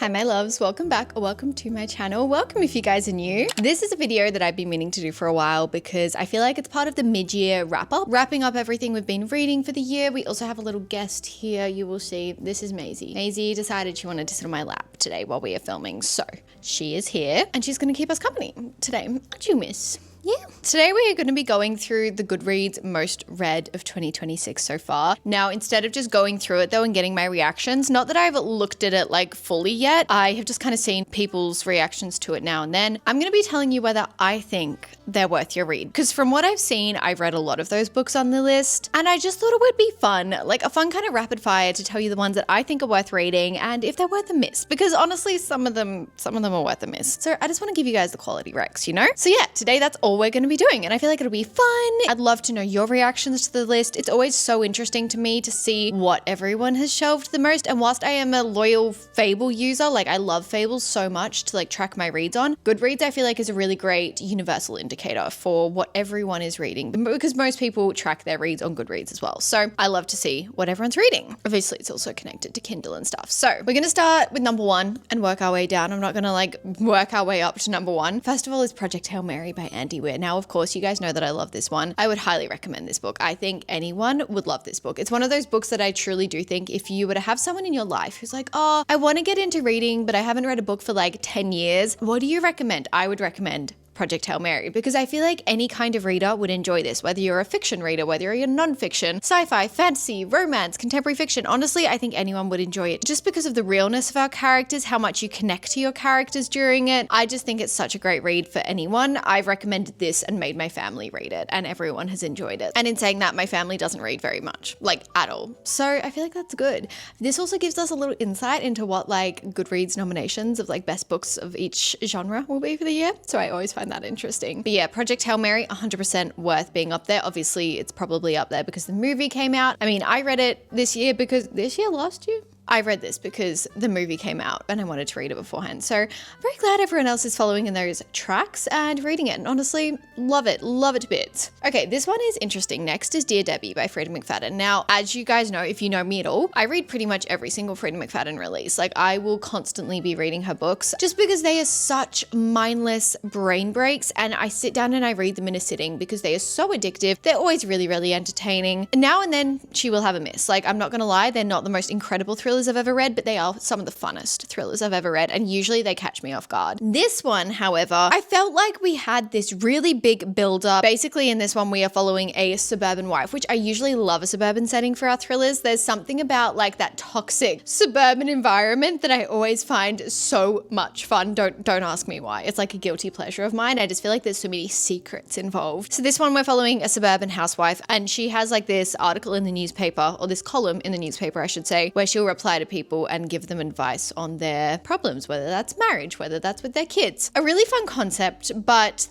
Hi my loves, welcome back or welcome to my channel. Welcome if you guys are new. This is a video that I've been meaning to do for a while because I feel like it's part of the mid-year wrap-up, wrapping up everything we've been reading for the year. We also have a little guest here. You will see, this is Maisie. Maisie decided she wanted to sit on my lap today while we are filming, so she is here and she's going to keep us company today. Aren't you, miss? Yeah. Today we are going to be going through the Goodreads most read of 2026 so far. Now, instead of just going through it though and getting my reactions, not that I've looked at it like fully yet, I have just kind of seen people's reactions to it now and then. I'm going to be telling you whether I think they're worth your read. Because from what I've seen, I've read a lot of those books on the list and I just thought it would be fun, like a fun kind of rapid fire to tell you the ones that I think are worth reading and if they're worth a miss. Because honestly, some of them are worth a miss. So I just want to give you guys the quality recs, you know? So yeah, today that's all we're going to be doing and I feel like it'll be fun. I'd love to know your reactions to the list. It's always so interesting to me to see what everyone has shelved the most, and whilst I am a loyal Fable user, like I love Fables so much to like track my reads on, Goodreads I feel like is a really great universal indicator for what everyone is reading because most people track their reads on Goodreads as well. So I love to see what everyone's reading. Obviously it's also connected to Kindle and stuff. So we're going to start with number one and work our way down. I'm not going to like work our way up to number one. First of all is Project Hail Mary by Andy Weir. Now, of course, you guys know that I love this one. I would highly recommend this book. I think anyone would love this book. It's one of those books that I truly do think if you were to have someone in your life who's like, oh, I want to get into reading, but I haven't read a book for like 10 years. What do you recommend? I would recommend Project Hail Mary, because I feel like any kind of reader would enjoy this, whether you're a fiction reader, whether you're a non-fiction, sci-fi, fantasy, romance, contemporary fiction. Honestly, I think anyone would enjoy it just because of the realness of our characters, how much you connect to your characters during it. I just think it's such a great read for anyone. I've recommended this and made my family read it and everyone has enjoyed it. And in saying that, my family doesn't read very much, like at all. So I feel like that's good. This also gives us a little insight into what like Goodreads nominations of like best books of each genre will be for the year. So I always find that interesting. But yeah, Project Hail Mary, 100% worth being up there. Obviously, it's probably up there because the movie came out. I mean, I read it last year? I read this because the movie came out and I wanted to read it beforehand. So I'm very glad everyone else is following in those tracks and reading it. And honestly, love it to bits. Okay, this one is interesting. Next is Dear Debbie by Frey McFadden. Now, as you guys know, if you know me at all, I read pretty much every single Frey McFadden release. Like I will constantly be reading her books just because they are such mindless brain breaks. And I sit down and I read them in a sitting because they are so addictive. They're always really, really entertaining. Now and then she will have a miss. Like I'm not gonna lie, they're not the most incredible thrillers I've ever read, but they are some of the funnest thrillers I've ever read, and usually they catch me off guard. This one, however, I felt like we had this really big build-up. Basically, in this one, we are following a suburban wife, which I usually love a suburban setting for our thrillers. There's something about like that toxic suburban environment that I always find so much fun. Don't ask me why. It's like a guilty pleasure of mine. I just feel like there's so many secrets involved. So this one, we're following a suburban housewife, and she has like this article in the newspaper, or this column in the newspaper, I should say, where she'll reply to people and give them advice on their problems, whether that's marriage, whether that's with their kids. A really fun concept,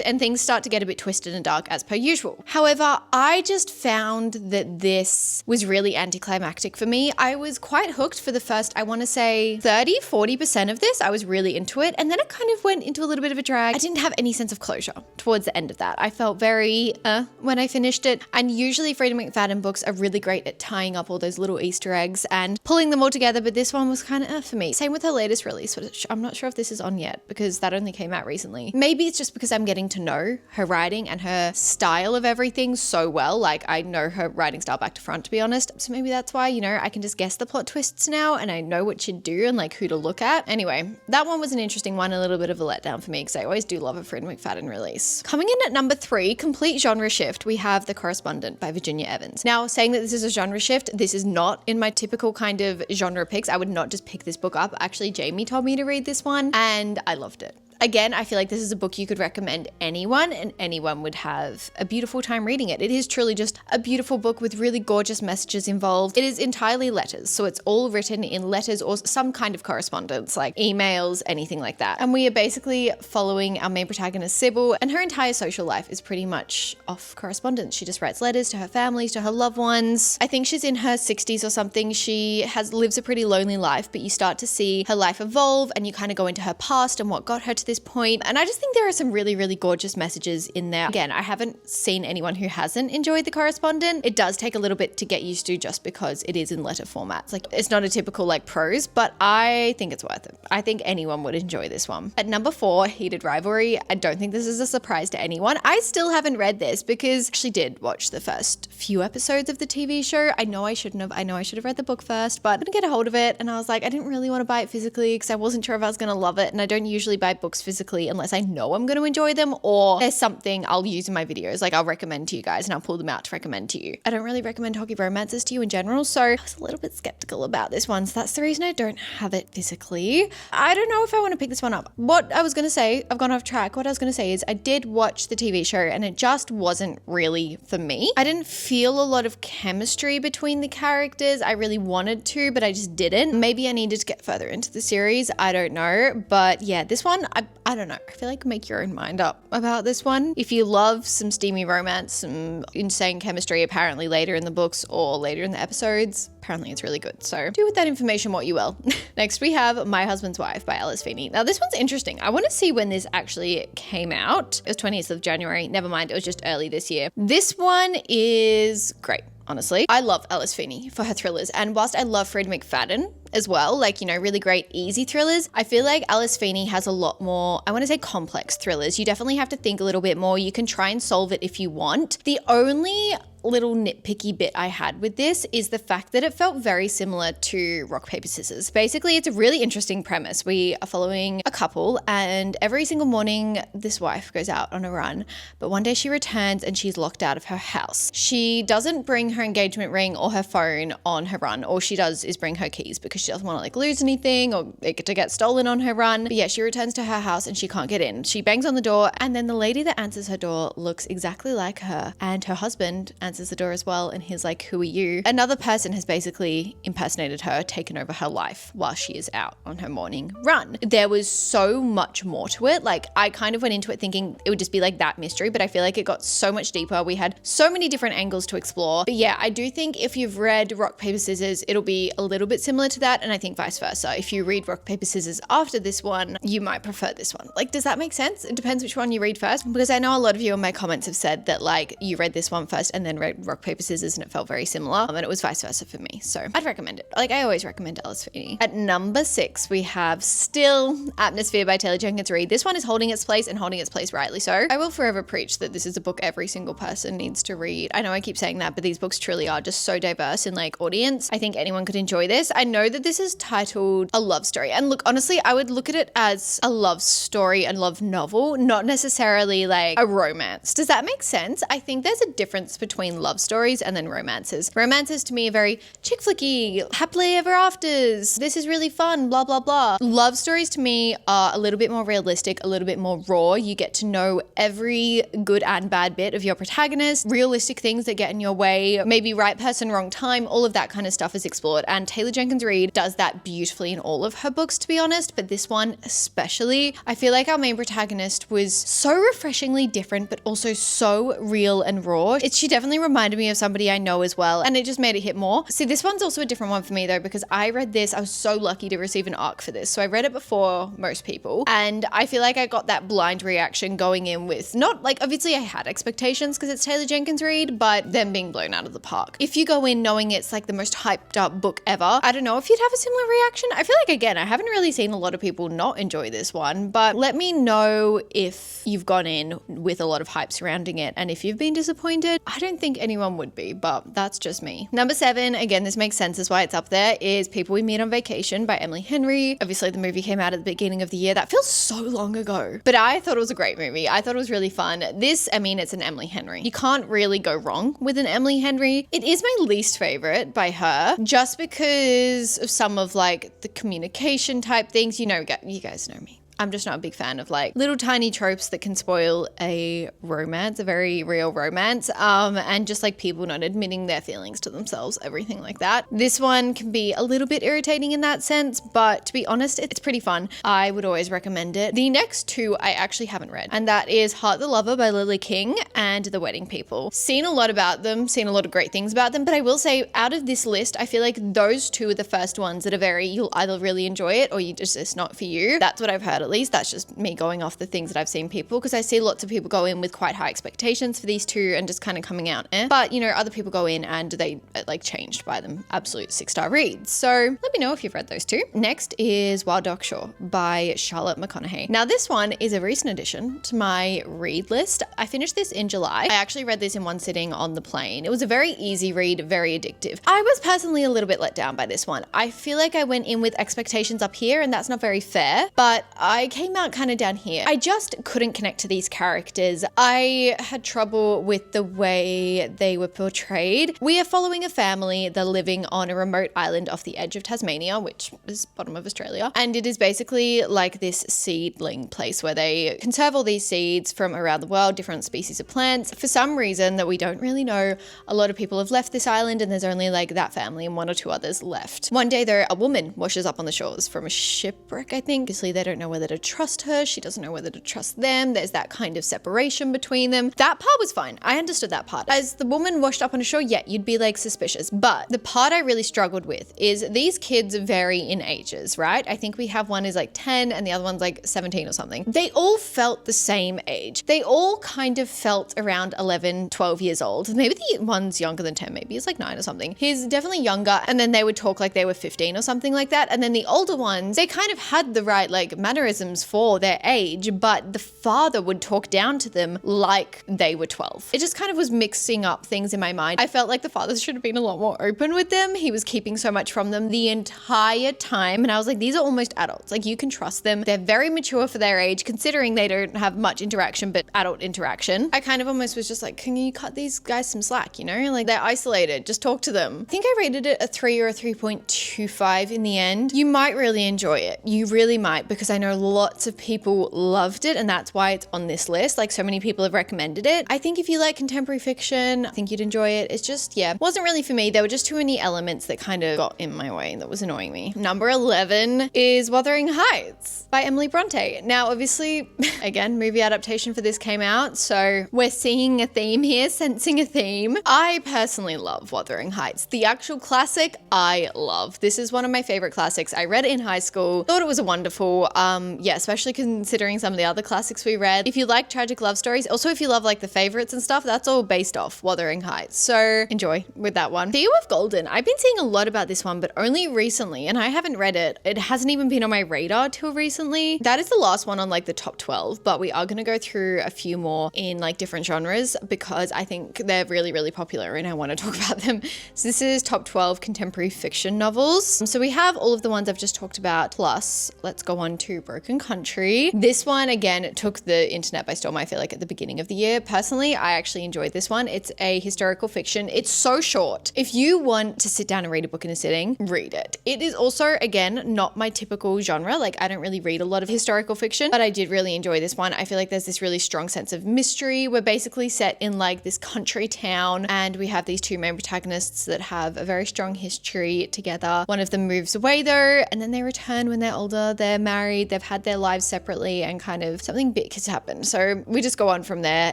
and things start to get a bit twisted and dark as per usual. However, I just found that this was really anticlimactic for me. I was quite hooked for the first, I want to say 30-40% of this. I was really into it, and then it kind of went into a little bit of a drag. I didn't have any sense of closure towards the end of that. I felt very when I finished it, and usually Frey McFadden books are really great at tying up all those little Easter eggs and pulling them all together, but this one was kind of for me. Same with her latest release, which I'm not sure if this is on yet because that only came out recently. Maybe it's just because I'm getting to know her writing and her style of everything so well. Like I know her writing style back to front, to be honest. So maybe that's why, you know, I can just guess the plot twists now and I know what she'd do and like who to look at. Anyway, that one was an interesting one, a little bit of a letdown for me because I always do love a Frey McFadden release. Coming in at number 3, complete genre shift, we have The Correspondent by Virginia Evans. Now, saying that this is a genre shift, this is not in my typical kind of genre picks. I would not just pick this book up. Actually, Jamie told me to read this one and I loved it. Again, I feel like this is a book you could recommend anyone and anyone would have a beautiful time reading it. It is truly just a beautiful book with really gorgeous messages involved. It is entirely letters, so it's all written in letters or some kind of correspondence, like emails, anything like that. And we are basically following our main protagonist, Sybil, and her entire social life is pretty much off correspondence. She just writes letters to her families, to her loved ones. I think she's in her 60s or something. She lives a pretty lonely life, but you start to see her life evolve and you kind of go into her past and what got her to this point. And I just think there are some really, really gorgeous messages in there. Again, I haven't seen anyone who hasn't enjoyed The Correspondent. It does take a little bit to get used to just because it is in letter formats. Like, it's not a typical like prose, but I think it's worth it. I think anyone would enjoy this one. At number 4, Heated Rivalry. I don't think this is a surprise to anyone. I still haven't read this because I actually did watch the first few episodes of the TV show. I know I shouldn't have. I know I should have read the book first, but I couldn't get a hold of it. And I was like, I didn't really want to buy it physically because I wasn't sure if I was going to love it. And I don't usually buy books physically unless I know I'm going to enjoy them or there's something I'll use in my videos. Like I'll recommend to you guys and I'll pull them out to recommend to you. I don't really recommend hockey romances to you in general. So I was a little bit skeptical about this one. So that's the reason I don't have it physically. I don't know if I want to pick this one up. What I was going to say, I've gone off track. What I was going to say is I did watch the TV show and it just wasn't really for me. I didn't feel a lot of chemistry between the characters. I really wanted to, but I just didn't. Maybe I needed to get further into the series. I don't know. But yeah, this one, I don't know. I feel like make your own mind up about this one. If you love some steamy romance, some insane chemistry apparently later in the books or later in the episodes, apparently it's really good. So do with that information what you will. Next we have My Husband's Wife by Alice Feeney. Now this one's interesting. I want to see when this actually came out. It was 20th of January. Never mind. It was just early this year. This one is great. Honestly, I love Alice Feeney for her thrillers. And whilst I love Freida McFadden as well, like, you know, really great, easy thrillers, I feel like Alice Feeney has a lot more, I want to say complex thrillers. You definitely have to think a little bit more. You can try and solve it if you want. The only little nitpicky bit I had with this is the fact that it felt very similar to Rock, Paper, Scissors. Basically, it's a really interesting premise. We are following a couple and every single morning this wife goes out on a run, but one day she returns and she's locked out of her house. She doesn't bring her engagement ring or her phone on her run. All she does is bring her keys because she doesn't want to like lose anything or to get stolen on her run. But yeah, she returns to her house and she can't get in. She bangs on the door and then the lady that answers her door looks exactly like her and her husband answers the door as well and he's like, who are you? Another person has basically impersonated her, taken over her life while she is out on her morning run. There was so much more to it. Like I kind of went into it thinking it would just be like that mystery, but I feel like it got so much deeper. We had so many different angles to explore. But yeah, I do think if you've read Rock, Paper, Scissors, it'll be a little bit similar to that. And I think vice versa. If you read Rock, Paper, Scissors after this one, you might prefer this one. Like, does that make sense? It depends which one you read first, because I know a lot of you in my comments have said that like you read this one first and then read Rock, Paper, Scissors and it felt very similar. And it was vice versa for me. So I'd recommend it. Like I always recommend Alice Feeney. At number 6, we have still Atmosphere by Taylor Jenkins Reid. This one is holding its place and holding its place rightly so. I will forever preach that this is a book every single person needs to read. I know I keep saying that, but these books truly are just so diverse in like audience. I think anyone could enjoy this. I know that this is titled a love story. And look, honestly, I would look at it as a love story and love novel, not necessarily like a romance. Does that make sense? I think there's a difference between love stories and then romances. Romances to me are very chick flicky, happily ever afters. This is really fun, blah, blah, blah. Love stories to me are a little bit more realistic, a little bit more raw. You get to know every good and bad bit of your protagonist, realistic things that get in your way, maybe right person, wrong time, all of that kind of stuff is explored. And Taylor Jenkins Reid does that beautifully in all of her books, to be honest, but this one especially. I feel like our main protagonist was so refreshingly different, but also so real and raw. She definitely reminded me of somebody I know as well, and it just made it hit more. See, this one's also a different one for me though, because I read this, I was so lucky to receive an ARC for this. So I read it before most people, and I feel like I got that blind reaction going in with, not like, obviously I had expectations because it's Taylor Jenkins Reid, but them being blown out of the park. If you go in knowing it's like the most hyped up book ever, I don't know if you'd have a similar reaction. I feel like, again, I haven't really seen a lot of people not enjoy this one, but let me know if you've gone in with a lot of hype surrounding it, and if you've been disappointed. I don't think anyone would be, but that's just me. Number 7, again, this makes sense as why it's up there, is People We Meet on Vacation by Emily Henry. Obviously, the movie came out at the beginning of the year. That feels so long ago, but I thought it was a great movie. I thought it was really fun. This, I mean, it's an Emily Henry. You can't really go wrong with an Emily Henry. It is my least favorite by her, just because of some of like the communication type things. You know, you guys know me. I'm just not a big fan of like little tiny tropes that can spoil a romance, a very real romance, and just like people not admitting their feelings to themselves, everything like that. This one can be a little bit irritating in that sense, but to be honest, it's pretty fun. I would always recommend it. The next 2 I actually haven't read, and that is Heart the Lover by Lily King and The Wedding People. Seen a lot about them, seen a lot of great things about them, but I will say out of this list, I feel like those 2 are the first ones that are you'll either really enjoy it or it's not for you. That's what I've heard at least. That's just me going off the things that I've seen people, because I see lots of people go in with quite high expectations for these two and just kind of coming out but you know, other people go in and they like changed by them. Absolute 6-star reads. So let me know if you've read those two. Next is Wild Dog Shore by Charlotte McConaughey. Now this one is a recent addition to my read list. I finished this in July. I actually read this in one sitting on the plane. It was a very easy read, very addictive. I was personally a little bit let down by this one. I feel like I went in with expectations up here, and that's not very fair, but I came out kind of down here. I just couldn't connect to these characters. I had trouble with the way they were portrayed. We are following a family. They're living on a remote island off the edge of Tasmania, which is bottom of Australia. And it is basically like this seedling place where they conserve all these seeds from around the world, different species of plants. For some reason that we don't really know, a lot of people have left this island and there's only like that family and one or two others left. One day though, a woman washes up on the shores from a shipwreck, I think. Obviously they don't know whether to trust her. She doesn't know whether to trust them. There's that kind of separation between them. That part was fine. I understood that part. As the woman washed up on a shore, yeah, you'd be like suspicious. But the part I really struggled with is these kids vary in ages, right? I think we have one is like 10 and the other one's like 17 or something. They all felt the same age. They all kind of felt around 11, 12 years old. Maybe the one's younger than 10, maybe he's like 9 or something. He's definitely younger, and then they would talk like they were 15 or something like that. And then the older ones, they kind of had the right like mannerisms for their age, but the father would talk down to them like they were 12. It just kind of was mixing up things in my mind. I felt like the father should have been a lot more open with them. He was keeping so much from them the entire time. And I was like, these are almost adults. Like you can trust them. They're very mature for their age, considering they don't have much interaction, but adult interaction. I kind of almost was just like, can you cut these guys some slack, you know? Like they're isolated, just talk to them. I think I rated it a 3 or a 3.25 in the end. You might really enjoy it. You really might, because I know lots of people loved it and that's why it's on this list. Like so many people have recommended it. I think if you like contemporary fiction, I think you'd enjoy it. It's just, yeah, wasn't really for me. There were just too many elements that kind of got in my way that was annoying me. Number 11 is Wuthering Heights by Emily Bronte. Now, obviously, again, movie adaptation for this came out, so we're seeing a theme here, sensing a theme. I personally love Wuthering Heights. The actual classic, I love. This is one of my favorite classics. I read it in high school, thought it was a wonderful, yeah, especially considering some of the other classics we read. If you like tragic love stories, also if you love like the favorites and stuff, that's all based off Wuthering Heights. So enjoy with that one. Theo of Golden. I've been seeing a lot about this one, but only recently, and I haven't read it. It hasn't even been on my radar till recently. That is the last one on like the top 12, but we are going to go through a few more in like different genres because I think they're really, really popular and I want to talk about them. So this is top 12 contemporary fiction novels. So we have all of the ones I've just talked about, plus let's go on to Broken Country. This one, again, took the internet by storm, I feel like, at the beginning of the year. Personally, I actually enjoyed this one. It's a historical fiction. It's so short. If you want to sit down and read a book in a sitting, read it. It is also, again, not my typical genre. Like I don't really read a lot of historical fiction, but I did really enjoy this one. I feel like there's this really strong sense of mystery. We're basically set in like this country town and we have these two main protagonists that have a very strong history together. One of them moves away though, and then they return when they're older, they're married, they've had their lives separately, and kind of something big has happened. So we just go on from there.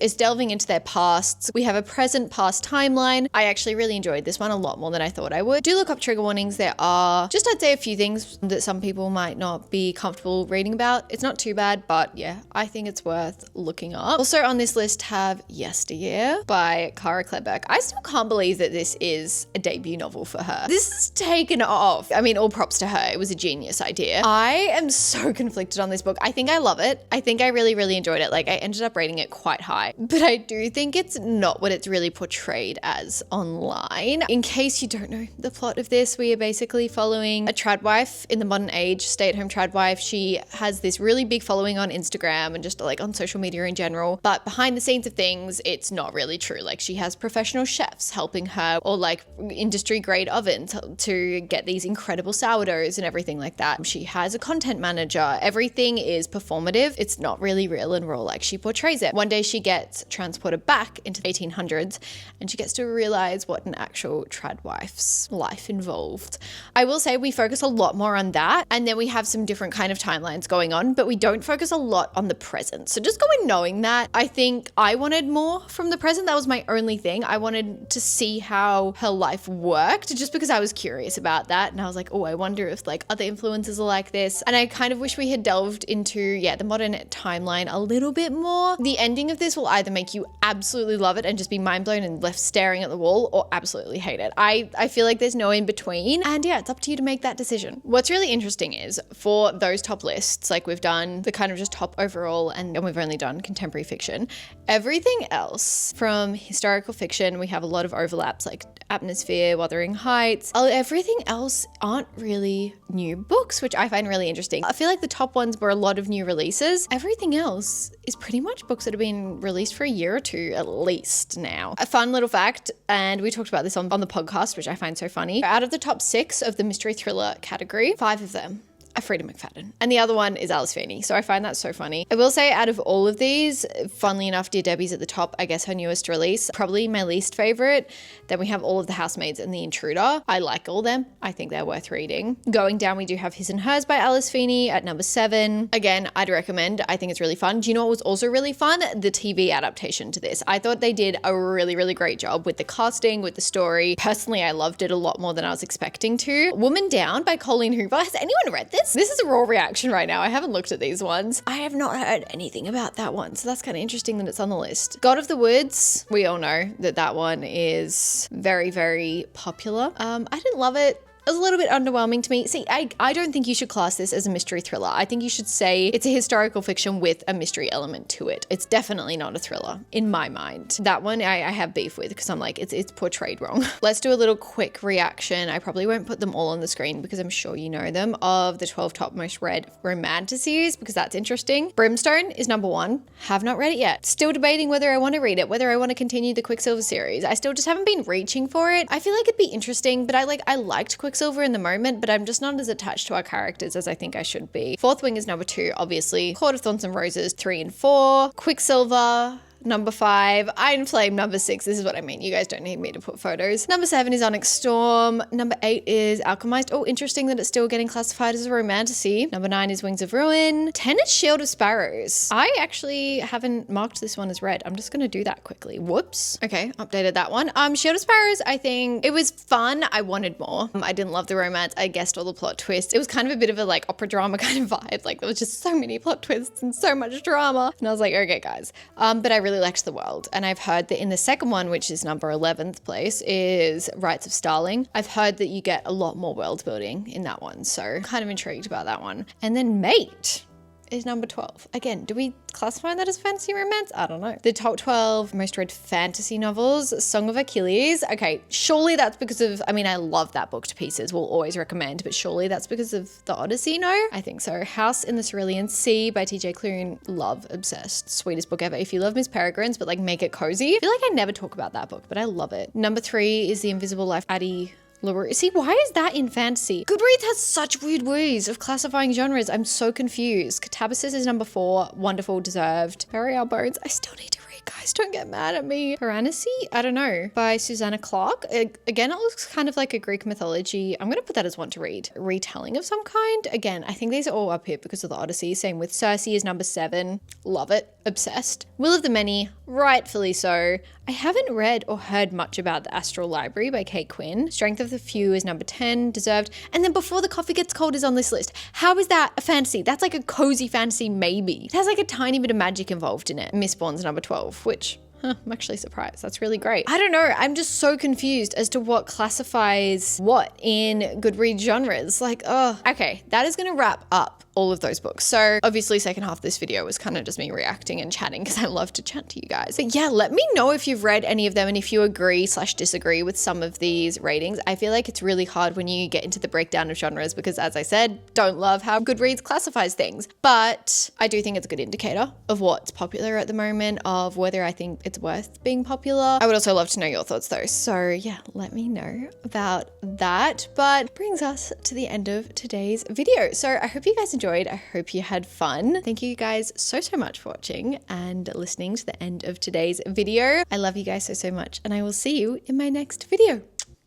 It's delving into their pasts. We have a present past timeline. I actually really enjoyed this one a lot more than I thought I would. Do look up trigger warnings. There are just, I'd say, a few things that some people might not be comfortable reading about. It's not too bad, but yeah, I think it's worth looking up. Also on this list have Yesteryear by Cara Klebeck. I still can't believe that this is a debut novel for her. This is taken off. I mean, all props to her. It was a genius idea. I am so conflicted on this book. I think I love it. I think I really, really enjoyed it. Like I ended up rating it quite high, but I do think it's not what it's really portrayed as online. In case you don't know the plot of this, we are basically following a trad wife in the modern age, stay-at-home trad wife. She has this really big following on Instagram and just like on social media in general, but behind the scenes of things, it's not really true. Like she has professional chefs helping her, or like industry grade ovens to get these incredible sourdoughs and everything like that. She has a content manager. Everything is performative. It's not really real and raw like she portrays it. One day she gets transported back into the 1800s and she gets to realize what an actual trad wife's life involved. I will say we focus a lot more on that, and then we have some different kind of timelines going on, but we don't focus a lot on the present. So just go in knowing that. I think I wanted more from the present. That was my only thing. I wanted to see how her life worked just because I was curious about that. And I was like, oh, I wonder if like other influences are like this. And I kind of wish we had delved into, the modern timeline a little bit more, the ending of this will either make you absolutely love it and just be mind blown and left staring at the wall, or absolutely hate it. I feel like there's no in between, and it's up to you to make that decision. What's really interesting is for those top lists, like we've done the kind of just top overall, and we've only done contemporary fiction. Everything else from historical fiction, we have a lot of overlaps, like Atmosphere, Wuthering Heights. Everything else aren't really new books, which I find really interesting. I feel like the top ones were a lot of new releases. Everything else is pretty much books that have been released for a year or two at least now. A fun little fact, and we talked about this on the podcast, which I find so funny. Out of the top 6 of the mystery thriller category, 5 of them are Freda McFadden, and the other one is Alice Feeney. So I find that so funny. I will say, out of all of these, funnily enough, Dear Debbie's at the top. I guess her newest release, probably my least favorite. Then we have all of The Housemaids and The Intruder. I like all them. I think they're worth reading. Going down, we do have His and Hers by Alice Feeney at number 7. Again, I'd recommend. I think it's really fun. Do you know what was also really fun? The TV adaptation to this. I thought they did a really, really great job with the casting, with the story. Personally, I loved it a lot more than I was expecting to. Woman Down by Colleen Hoover. Has anyone read this? This is a raw reaction right now. I haven't looked at these ones. I have not heard anything about that one, so that's kind of interesting that it's on the list. God of the Woods. We all know that one is very, very popular. I didn't love it. It was a little bit underwhelming to me. See, I don't think you should class this as a mystery thriller. I think you should say it's a historical fiction with a mystery element to it. It's definitely not a thriller in my mind. That one I have beef with because I'm like, it's portrayed wrong. Let's do a little quick reaction. I probably won't put them all on the screen because I'm sure you know them, of the 12 top most read romanticities, because that's interesting. Brimstone is number 1. Have not read it yet. Still debating whether I want to read it, whether I want to continue the Quicksilver series. I still just haven't been reaching for it. I feel like it'd be interesting, but I liked Quicksilver in the moment, but I'm just not as attached to our characters as I think I should be. Fourth Wing is number 2, obviously. Court of Thorns and Roses, 3 and 4. Quicksilver, number 5. Iron Flame, number 6. This is what I mean. You guys don't need me to put photos. Number 7 is Onyx Storm. Number 8 is Alchemized. Oh, interesting that it's still getting classified as a romantasy. Number 9 is Wings of Ruin. 10 is Shield of Sparrows. I actually haven't marked this one as read. I'm just going to do that quickly. Whoops. Okay, updated that one. Shield of Sparrows, I think it was fun. I wanted more. I didn't love the romance. I guessed all the plot twists. It was kind of a bit of a like opera drama kind of vibe. Like there was just so many plot twists and so much drama. And I was like, okay guys. But I really liked the world, and I've heard that in the second one, which is number 11th place, is Rites of Starling. I've heard that you get a lot more world building in that one, so I'm kind of intrigued about that one. And then Mate is number 12. Again, do we classify that as fantasy romance? I don't know. The top 12 most read fantasy novels, Song of Achilles. Okay, surely that's because of, I mean, I love that book to pieces, will always recommend, but surely that's because of the Odyssey, no? I think so. House in the Cerulean Sea by TJ Klune. Love, obsessed. Sweetest book ever. If you love Miss Peregrine's, but like make it cozy. I feel like I never talk about that book, but I love it. Number 3 is The Invisible Life, Addie LaRue. See, why is that in fantasy? Goodreads has such weird ways of classifying genres. I'm so confused. Catabasis is number 4. Wonderful, deserved. Bury Our Bones. I still need to read, guys. Don't get mad at me. Piranesi? I don't know. By Susanna Clarke. Again, it looks kind of like a Greek mythology. I'm going to put that as one to read. Retelling of some kind. Again, I think these are all up here because of the Odyssey. Same with Circe is number 7. Love it. Obsessed. Will of the Many. Rightfully so. I haven't read or heard much about The Astral Library by Kate Quinn. Strength of the Few is number 10, deserved. And then Before the Coffee Gets Cold is on this list. How is that a fantasy? That's like a cozy fantasy maybe. It has like a tiny bit of magic involved in it. Mistborn's number 12, which I'm actually surprised. That's really great. I don't know. I'm just so confused as to what classifies what in Goodreads genres. Like, oh, okay. That is going to wrap up all of those books. So obviously second half of this video was kind of just me reacting and chatting because I love to chat to you guys. But yeah, let me know if you've read any of them and if you agree/disagree with some of these ratings. I feel like it's really hard when you get into the breakdown of genres because, as I said, don't love how Goodreads classifies things. But I do think it's a good indicator of what's popular at the moment, of whether I think it's worth being popular. I would also love to know your thoughts though. So yeah, let me know about that. But brings us to the end of today's video. So I hope you guys enjoyed. I hope you had fun. Thank you guys so much for watching and listening to the end of today's video. I love you guys so much, and I will see you in my next video.